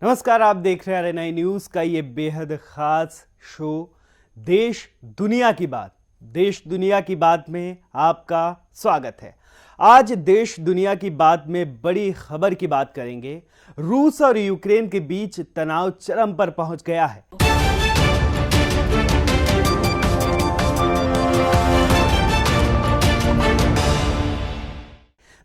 नमस्कार, आप देख रहे हैं आरएनआई न्यूज का ये बेहद खास शो देश दुनिया की बात। देश दुनिया की बात में आपका स्वागत है। आज देश दुनिया की बात में बड़ी खबर की बात करेंगे। रूस और यूक्रेन के बीच तनाव चरम पर पहुंच गया है।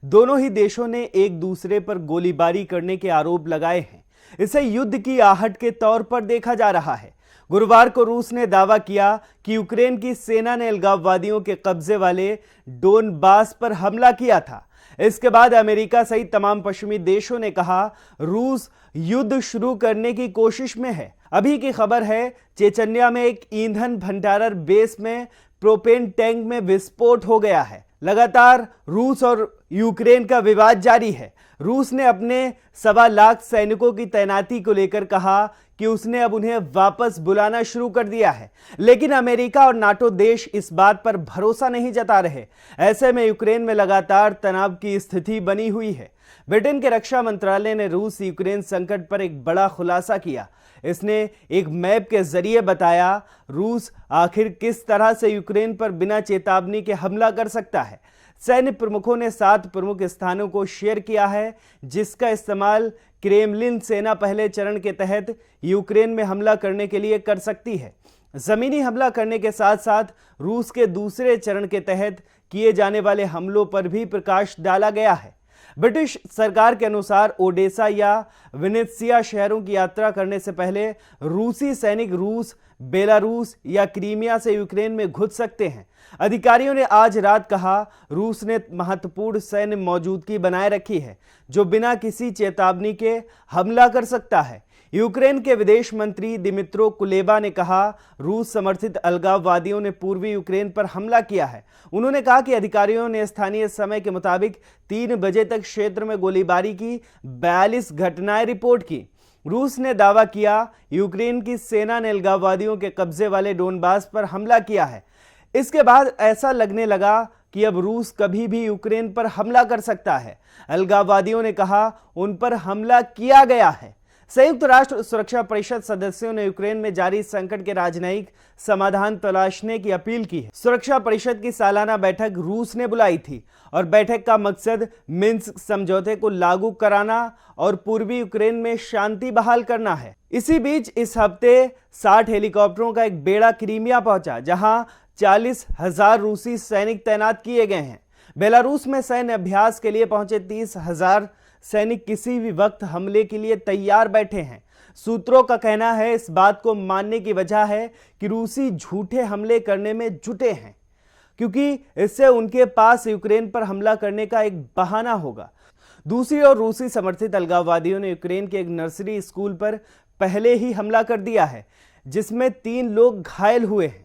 दोनों ही देशों ने एक दूसरे पर गोलीबारी करने के आरोप लगाए हैं। इसे युद्ध की आहट के तौर पर देखा जा रहा है। गुरुवार को रूस ने दावा किया कि यूक्रेन की सेना ने अलगाववादियों के कब्जे वाले डोनबास पर हमला किया था। इसके बाद अमेरिका सहित तमाम पश्चिमी देशों ने कहा रूस युद्ध शुरू करने की कोशिश में है। अभी की खबर है, चेचन्या में एक ईंधन भंडारण बेस में प्रोपेन टैंक में विस्फोट हो गया है। लगातार रूस और यूक्रेन का विवाद जारी है। रूस ने अपने 1.25 लाख सैनिकों की तैनाती को लेकर कहा कि उसने अब उन्हें वापस बुलाना शुरू कर दिया है, लेकिन अमेरिका और नाटो देश इस बात पर भरोसा नहीं जता रहे। ऐसे में यूक्रेन में लगातार तनाव की स्थिति बनी हुई है। ब्रिटेन के रक्षा मंत्रालय ने रूस यूक्रेन संकट पर एक बड़ा खुलासा किया। इसने एक मैप के जरिए बताया रूस आखिर किस तरह से यूक्रेन पर बिना चेतावनी के हमला कर सकता है। सैन्य प्रमुखों ने 7 प्रमुख स्थानों को शेयर किया है, जिसका इस्तेमाल क्रेमलिन सेना पहले चरण के तहत यूक्रेन में हमला करने के लिए कर सकती है। जमीनी हमला करने के साथ साथ रूस के दूसरे चरण के तहत किए जाने वाले हमलों पर भी प्रकाश डाला गया है। ब्रिटिश सरकार के अनुसार ओडेसा या वेनेत्सिया शहरों की यात्रा करने से पहले रूसी सैनिक रूस, बेलारूस या क्रीमिया से यूक्रेन में घुस सकते हैं। अधिकारियों ने आज रात कहा रूस ने महत्वपूर्ण सैन्य मौजूदगी बनाए रखी है, जो बिना किसी चेतावनी के हमला कर सकता है। यूक्रेन के विदेश मंत्री दिमित्रो कुलेबा ने कहा रूस समर्थित अलगाववादियों ने पूर्वी यूक्रेन पर हमला किया है। उन्होंने कहा कि अधिकारियों ने स्थानीय समय के मुताबिक 3 बजे तक क्षेत्र में गोलीबारी की 42 घटनाएं रिपोर्ट की। रूस ने दावा किया यूक्रेन की सेना ने अलगाववादियों के कब्जे वाले डोनबास पर हमला किया है। इसके बाद ऐसा लगने लगा कि अब रूस कभी भी यूक्रेन पर हमला कर सकता है। अलगाववादियों ने कहा उन पर हमला किया गया है। संयुक्त राष्ट्र सुरक्षा परिषद सदस्यों ने यूक्रेन में जारी संकट के राजनयिक समाधान तलाशने की अपील की है। सुरक्षा परिषद की सालाना बैठक रूस ने बुलाई थी और बैठक का मकसद मिन्स्क समझौते को लागू कराना और पूर्वी यूक्रेन में शांति बहाल करना है। इसी बीच इस हफ्ते 60 हेलीकॉप्टरों का एक बेड़ा क्रीमिया पहुंचा, जहां 40,000 रूसी सैनिक तैनात किए गए हैं। बेलारूस में सैन्य अभ्यास के लिए पहुंचे 30,000 सैनिक किसी भी वक्त हमले के लिए तैयार बैठे हैं। सूत्रों का कहना है इस बात को मानने की वजह है कि रूसी झूठे हमले करने में जुटे हैं, क्योंकि इससे उनके पास यूक्रेन पर हमला करने का एक बहाना होगा। दूसरी ओर रूसी समर्थित अलगाववादियों ने यूक्रेन के एक नर्सरी स्कूल पर पहले ही हमला कर दिया है, जिसमें 3 लोग घायल हुए हैं।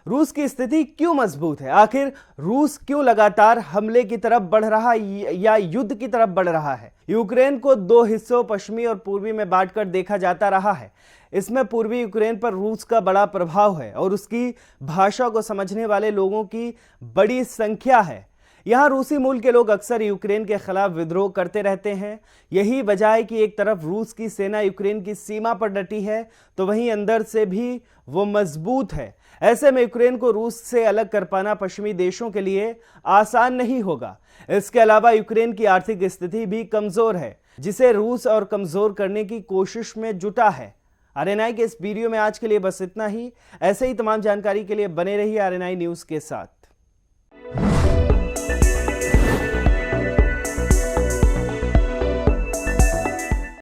रूस की स्थिति क्यों मजबूत है? आखिर रूस क्यों लगातार हमले की तरफ बढ़ रहा या युद्ध की तरफ बढ़ रहा है? यूक्रेन को 2 हिस्सों पश्चिमी और पूर्वी में बांटकर देखा जाता रहा है। इसमें पूर्वी यूक्रेन पर रूस का बड़ा प्रभाव है और उसकी भाषा को समझने वाले लोगों की बड़ी संख्या है। यहाँ रूसी मूल के लोग अक्सर यूक्रेन के खिलाफ विद्रोह करते रहते हैं। यही वजह है कि एक तरफ रूस की सेना यूक्रेन की सीमा पर डटी है, तो वहीं अंदर से भी वो मजबूत है। ऐसे में यूक्रेन को रूस से अलग कर पाना पश्चिमी देशों के लिए आसान नहीं होगा। इसके अलावा यूक्रेन की आर्थिक स्थिति भी कमजोर है, जिसे रूस और कमजोर करने की कोशिश में जुटा है। आरएनआई के इस वीडियो में आज के लिए बस इतना ही। ऐसे ही तमाम जानकारी के लिए बने रहिए आरएनआई न्यूज के साथ।